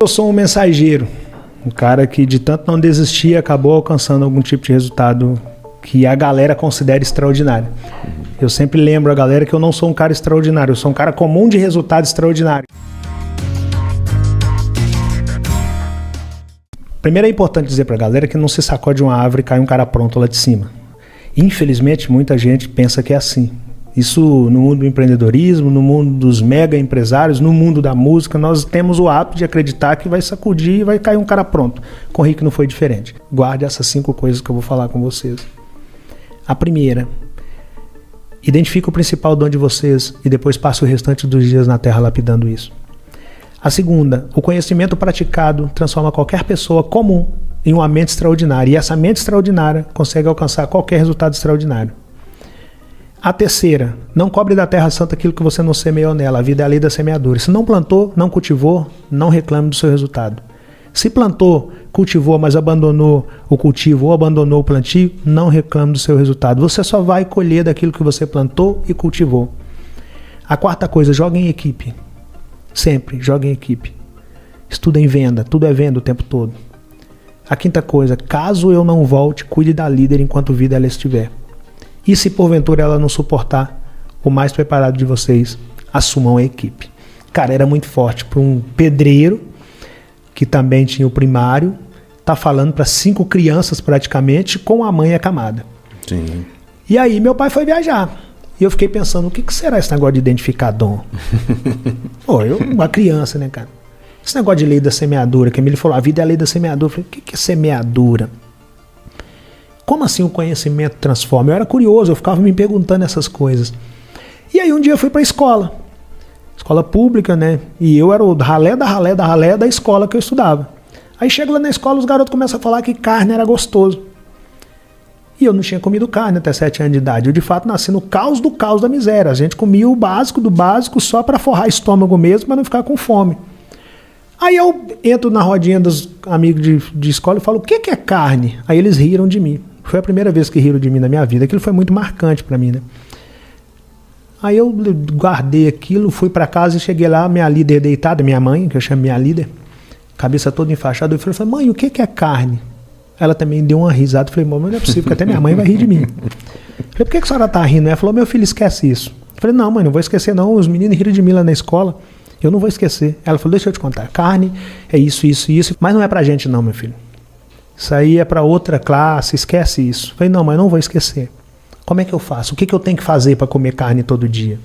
Eu sou um mensageiro, um cara que de tanto não desistir acabou alcançando algum tipo de resultado que a galera considera extraordinário. Eu sempre lembro a galera que eu não sou um cara extraordinário, eu sou um cara comum de resultado extraordinário. Primeiro é importante dizer pra galera que não se sacode uma árvore e cai um cara pronto lá de cima. Infelizmente, muita gente pensa que é assim. Isso no mundo do empreendedorismo, no mundo dos mega empresários, no mundo da música, nós temos o hábito de acreditar que vai sacudir e vai cair um cara pronto. Com o Rick não foi diferente. Guarde essas 5 coisas que eu vou falar com vocês. A primeira, identifique o principal dom de vocês e depois passe o restante dos dias na terra lapidando isso. A segunda, o conhecimento praticado transforma qualquer pessoa comum em uma mente extraordinária. E essa mente extraordinária consegue alcançar qualquer resultado extraordinário. A terceira, não cobre da terra santa aquilo que você não semeou nela. A vida é a lei da semeadura. Se não plantou, não cultivou, não reclame do seu resultado. Se plantou, cultivou, mas abandonou o cultivo ou abandonou o plantio, não reclame do seu resultado. Você só vai colher daquilo que você plantou e cultivou. A quarta coisa, joga em equipe. Sempre, joga em equipe. Estuda em venda, tudo é venda o tempo todo. A quinta coisa, caso eu não volte, cuide da líder enquanto vida ela estiver. E se porventura ela não suportar, o mais preparado de vocês, assumam a equipe. Cara, era muito forte para um pedreiro, que também tinha o primário, tá falando para 5 crianças praticamente, com a mãe acamada. Sim. E aí meu pai foi viajar. E eu fiquei pensando, o que será esse negócio de identificar dom? Uma criança, né, cara? Esse negócio de lei da semeadura, que a Emília falou, a vida é a lei da semeadura. Eu falei, o que é semeadura? Como assim o conhecimento transforma? Eu era curioso, eu ficava me perguntando essas coisas. E aí um dia eu fui para a escola pública, né? E eu era o ralé da escola que eu estudava. Aí chego lá na escola, os garotos começam a falar que carne era gostoso. E eu não tinha comido carne até 7 anos de idade. Eu de fato nasci no caos do caos da miséria. A gente comia o básico do básico só para forrar estômago mesmo, para não ficar com fome. Aí eu entro na rodinha dos amigos de escola e falo, o que é carne? Aí eles riram de mim. Foi a primeira vez que riram de mim na minha vida. Aquilo foi muito marcante para mim, né? Aí eu guardei aquilo, fui para casa e cheguei lá, minha líder deitada, minha mãe, que eu chamo minha líder, cabeça toda enfaixada. Eu falei, mãe, o que é carne? Ela também deu uma risada. Eu falei, mãe, não é possível, porque até minha mãe vai rir de mim. Eu falei, por que a senhora tá rindo? Ela falou, meu filho, esquece isso. Eu falei, não, mãe, não vou esquecer não. Os meninos riram de mim lá na escola. Eu não vou esquecer. Ela falou, deixa eu te contar. Carne é isso, isso, isso. Mas não é pra gente não, meu filho. Isso aí é para outra classe, esquece isso. Eu falei, não, mas não vou esquecer. Como é que eu faço? O que eu tenho que fazer para comer carne todo dia?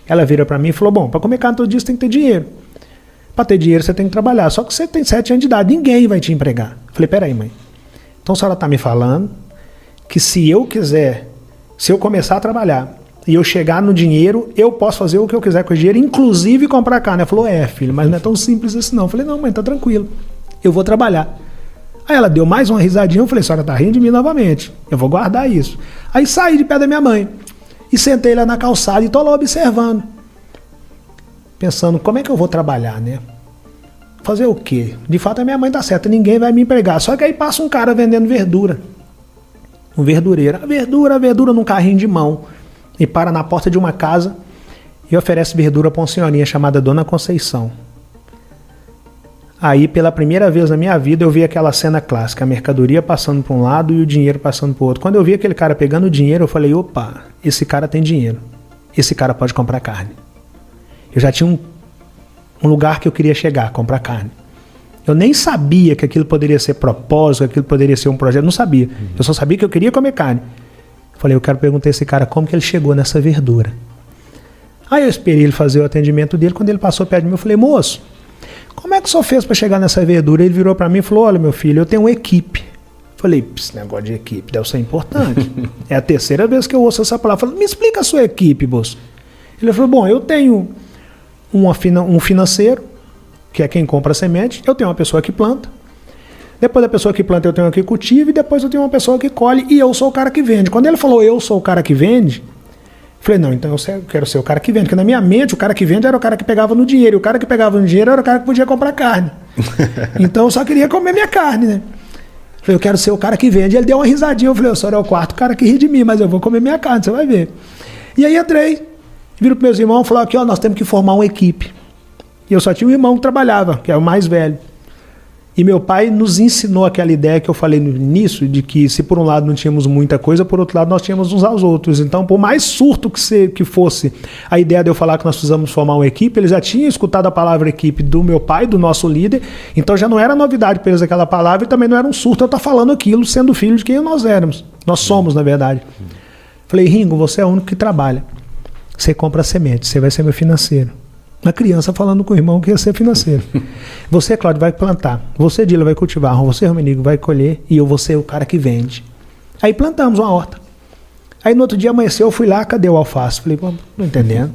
Ela vira para mim e falou, bom, para comer carne todo dia você tem que ter dinheiro. Para ter dinheiro você tem que trabalhar. Só que você tem 7 anos de idade, ninguém vai te empregar. Eu falei, peraí, mãe. Então a senhora está me falando que se eu começar a trabalhar e eu chegar no dinheiro, eu posso fazer o que eu quiser com o dinheiro, inclusive comprar carne. Ela falou, filho, mas não é tão simples assim não. Eu falei, não, mãe, tá tranquilo. Eu vou trabalhar. Aí ela deu mais uma risadinha, eu falei, a senhora tá rindo de mim novamente, eu vou guardar isso. Aí saí de pé da minha mãe e sentei lá na calçada e tô lá observando. Pensando, como é que eu vou trabalhar, né? Fazer o quê? De fato a minha mãe tá certa, ninguém vai me empregar. Só que aí passa um cara vendendo verdura. Um verdureiro. A verdura num carrinho de mão. E para na porta de uma casa e oferece verdura pra uma senhorinha chamada Dona Conceição. Aí, pela primeira vez na minha vida, eu vi aquela cena clássica, a mercadoria passando para um lado e o dinheiro passando para o outro. Quando eu vi aquele cara pegando o dinheiro, eu falei, opa, esse cara tem dinheiro. Esse cara pode comprar carne. Eu já tinha um lugar que eu queria chegar, comprar carne. Eu nem sabia que aquilo poderia ser propósito, que aquilo poderia ser um projeto, não sabia. Eu só sabia que eu queria comer carne. Eu falei, eu quero perguntar a esse cara como que ele chegou nessa verdura. Aí eu esperei ele fazer o atendimento dele, quando ele passou perto de mim, eu falei, moço, como é que o senhor fez para chegar nessa verdura? Ele virou para mim e falou, olha meu filho, eu tenho uma equipe. Falei, esse negócio de equipe deve ser importante. É a terceira vez que eu ouço essa palavra. Falei, me explica a sua equipe, moço. Ele falou, bom, eu tenho um financeiro, que é quem compra a semente, eu tenho uma pessoa que planta, depois da pessoa que planta eu tenho uma que cultiva, e depois eu tenho uma pessoa que colhe, e eu sou o cara que vende. Quando ele falou, eu sou o cara que vende, falei, não, então eu quero ser o cara que vende, porque na minha mente o cara que vende era o cara que pegava no dinheiro, e o cara que pegava no dinheiro era o cara que podia comprar carne. Então eu só queria comer minha carne, né? Falei, eu quero ser o cara que vende. Ele deu uma risadinha, eu falei, o senhor é o quarto cara que ri de mim, mas eu vou comer minha carne, você vai ver. E aí entrei, viro para meus irmãos e falei, aqui ó, nós temos que formar uma equipe. E eu só tinha um irmão que trabalhava, que é o mais velho. E meu pai nos ensinou aquela ideia que eu falei no início, de que se por um lado não tínhamos muita coisa, por outro lado nós tínhamos uns aos outros. Então, por mais surto que fosse a ideia de eu falar que nós precisamos formar uma equipe, eles já tinham escutado a palavra equipe do meu pai, do nosso líder, então já não era novidade para eles aquela palavra e também não era um surto eu estar falando aquilo, sendo filho de quem nós éramos. Nós somos, na verdade. Falei, Ringo, você é o único que trabalha. Você compra semente, você vai ser meu financeiro. Uma criança falando com o irmão que ia ser financeiro. Você, Cláudio, vai plantar. Você, Dila, vai cultivar. Você, Romanigo, vai colher. E eu vou ser o cara que vende. Aí plantamos uma horta. Aí no outro dia amanheceu, eu fui lá, cadê o alface? Falei, não entendendo.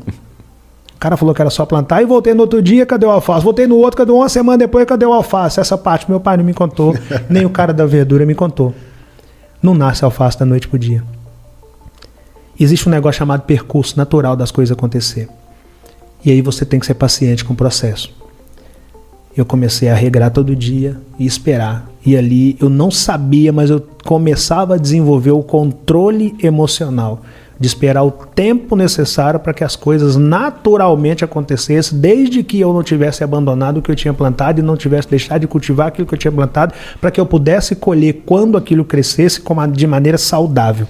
O cara falou que era só plantar. E voltei no outro dia, cadê o alface? Voltei no outro, cadê uma semana depois, cadê o alface? Essa parte meu pai não me contou, nem o cara da verdura me contou. Não nasce alface da noite pro dia. Existe um negócio chamado percurso natural das coisas acontecer. E aí você tem que ser paciente com o processo. Eu comecei a regrar todo dia e esperar. E ali eu não sabia, mas eu começava a desenvolver o controle emocional. De esperar o tempo necessário para que as coisas naturalmente acontecessem, desde que eu não tivesse abandonado o que eu tinha plantado e não tivesse deixado de cultivar aquilo que eu tinha plantado, para que eu pudesse colher quando aquilo crescesse de maneira saudável.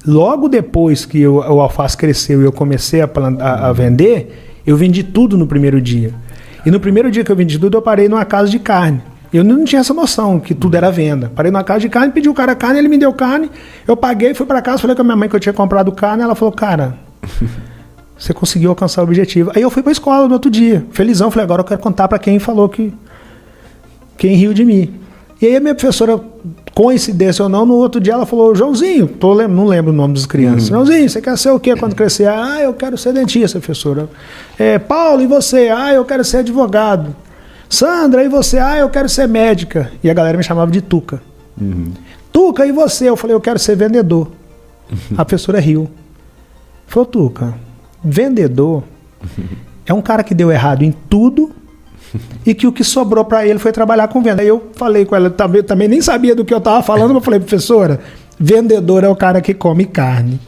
Logo depois que o alface cresceu e eu comecei a vender, eu vendi tudo no primeiro dia. E no primeiro dia que eu vendi tudo, eu parei numa casa de carne. Eu não tinha essa noção que tudo era venda. Parei numa casa de carne, pedi o cara carne, ele me deu carne, eu paguei, fui para casa, falei com a minha mãe que eu tinha comprado carne, ela falou, cara, você conseguiu alcançar o objetivo. Aí eu fui para a escola no outro dia, felizão, falei, agora eu quero contar para quem falou quem riu de mim. E aí a minha professora, coincidência ou não, no outro dia ela falou, Joãozinho, não lembro o nome das crianças, Joãozinho, você quer ser o quê quando crescer? Ah, eu quero ser dentista, professora. Paulo, e você? Ah, eu quero ser advogado. Sandra, e você? Ah, eu quero ser médica. E a galera me chamava de Tuca. Tuca, e você? Eu falei, eu quero ser vendedor. A professora riu. Falou, Tuca, vendedor é um cara que deu errado em tudo e que o que sobrou para ele foi trabalhar com venda. Aí eu falei com ela, também nem sabia do que eu estava falando, mas eu falei, professora, vendedor é o cara que come carne.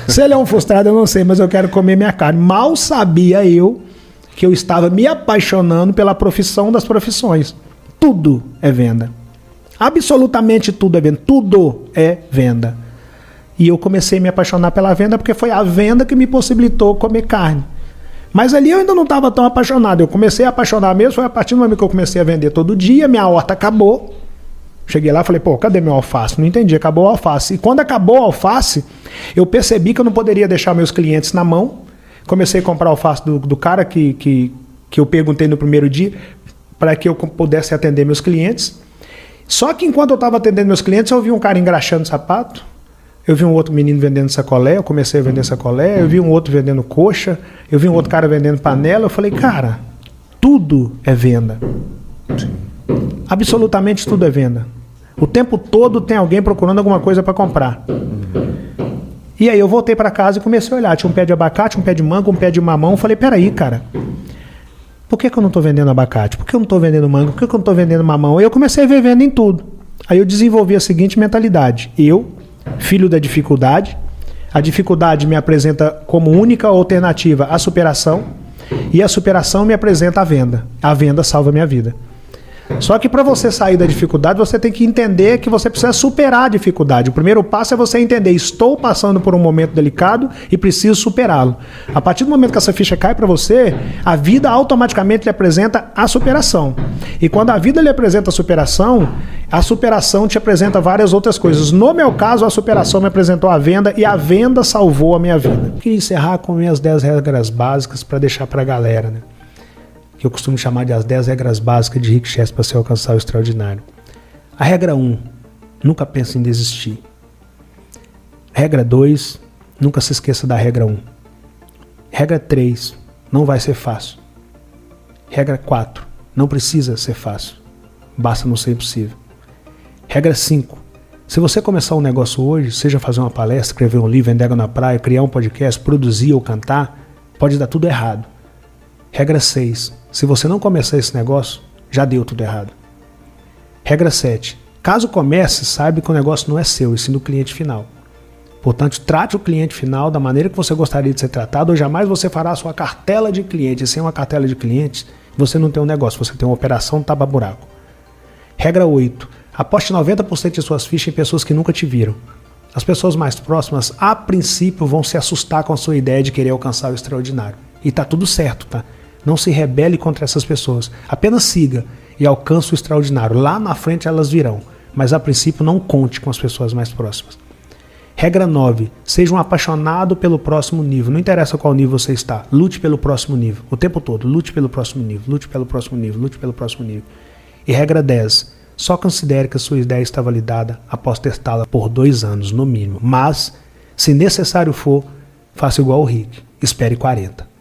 Se ele é um frustrado, eu não sei, mas eu quero comer minha carne. Mal sabia eu que eu estava me apaixonando pela profissão das profissões. Tudo é venda. Absolutamente tudo é venda. Tudo é venda. E eu comecei a me apaixonar pela venda porque foi a venda que me possibilitou comer carne. Mas ali eu ainda não estava tão apaixonado. Eu comecei a apaixonar mesmo, foi a partir do momento que eu comecei a vender todo dia, minha horta acabou. Cheguei lá e falei, pô, cadê meu alface? Não entendi, acabou o alface. E quando acabou o alface, eu percebi que eu não poderia deixar meus clientes na mão. Comecei a comprar alface do cara que eu perguntei no primeiro dia, para que eu pudesse atender meus clientes. Só que enquanto eu estava atendendo meus clientes, eu vi um cara engraxando sapato. Eu vi um outro menino vendendo sacolé, eu comecei a vender sacolé, eu vi um outro vendendo coxa, eu vi um outro cara vendendo panela, eu falei, cara, tudo é venda. Absolutamente tudo é venda. O tempo todo tem alguém procurando alguma coisa para comprar. E aí eu voltei para casa e comecei a olhar, tinha um pé de abacate, um pé de manga, um pé de mamão, eu falei, peraí, cara, por que eu não estou vendendo abacate? Por que eu não estou vendendo manga? Por que eu não estou vendendo mamão? Aí eu comecei a ver venda em tudo. Aí eu desenvolvi a seguinte mentalidade, filho da dificuldade, a dificuldade me apresenta como única alternativa a superação e a superação me apresenta a venda salva a minha vida. Só que para você sair da dificuldade, você tem que entender que você precisa superar a dificuldade. O primeiro passo é você entender, estou passando por um momento delicado e preciso superá-lo. A partir do momento que essa ficha cai para você, a vida automaticamente lhe apresenta a superação. E quando a vida lhe apresenta a superação te apresenta várias outras coisas. No meu caso, a superação me apresentou a venda e a venda salvou a minha vida. Eu queria encerrar com minhas 10 regras básicas para deixar para a galera, né? Que eu costumo chamar de as 10 regras básicas de Rick Chess para se alcançar o extraordinário. A regra 1, nunca pense em desistir. Regra 2, nunca se esqueça da regra 1. Regra 3, não vai ser fácil. Regra 4, não precisa ser fácil. Basta não ser impossível. Regra 5, se você começar um negócio hoje, seja fazer uma palestra, escrever um livro, vender água na praia, criar um podcast, produzir ou cantar, pode dar tudo errado. Regra 6. Se você não começar esse negócio, já deu tudo errado. Regra 7. Caso comece, saiba que o negócio não é seu, e sim do cliente final. Portanto, trate o cliente final da maneira que você gostaria de ser tratado, ou jamais você fará a sua cartela de clientes sem uma cartela de clientes você não tem um negócio, você tem uma operação tapa-buraco. Regra 8. Aposte 90% de suas fichas em pessoas que nunca te viram. As pessoas mais próximas, a princípio, vão se assustar com a sua ideia de querer alcançar o extraordinário. E tá tudo certo, tá? Não se rebele contra essas pessoas. Apenas siga e alcance o extraordinário. Lá na frente elas virão. Mas a princípio não conte com as pessoas mais próximas. Regra 9. Seja um apaixonado pelo próximo nível. Não interessa qual nível você está. Lute pelo próximo nível. O tempo todo. Lute pelo próximo nível. Lute pelo próximo nível. Lute pelo próximo nível. E regra 10. Só considere que a sua ideia está validada após testá-la por 2 anos, no mínimo. Mas, se necessário for, faça igual o Rick. Espere 40.